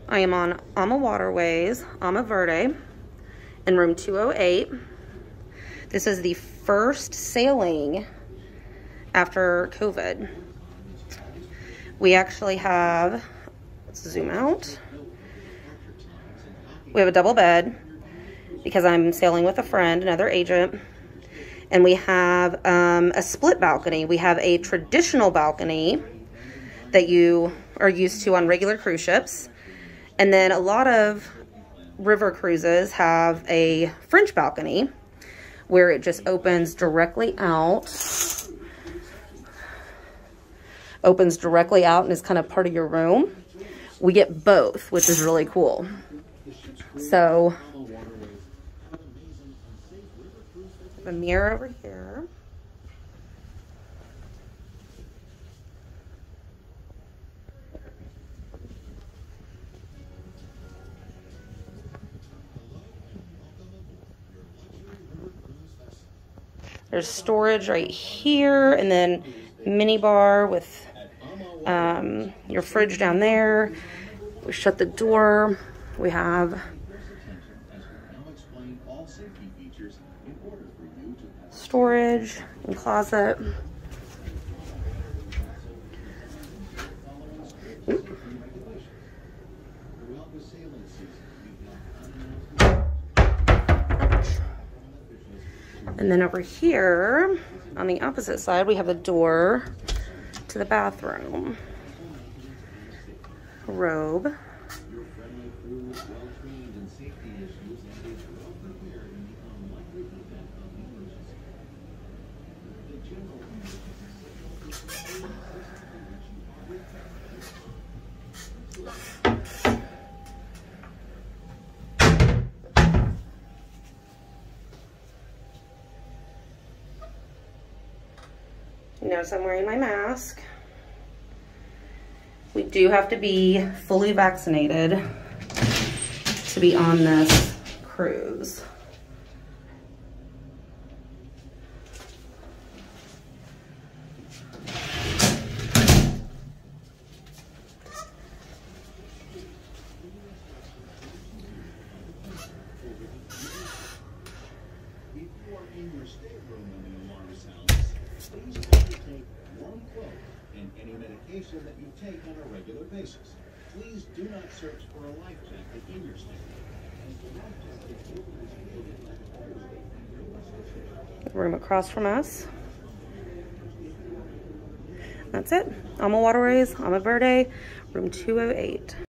I am on AmaWaterways, AmaVerde, in room 208. This is the first sailing after COVID. We actually have, let's zoom out. We have a double bed because I'm sailing with a friend, another agent. And we have a split balcony. We have a traditional balcony that you are used to on regular cruise ships. And then a lot of river cruises have a French balcony where it just opens directly out. Opens directly out and is kind of part of your room. We get both, which is really cool. So, a mirror over here. There's storage right here, and then mini bar with your fridge down there. We shut the door. We have storage and closet. And then over here, on the opposite side, we have a door to the bathroom. Robe. You notice I'm wearing my mask. We do have to be fully vaccinated to be on this cruise. That you take on a regular basis. Please do not search for a life jacket in your stay. The room across from us. That's it. AmaWaterways, AmaVerde, room 208.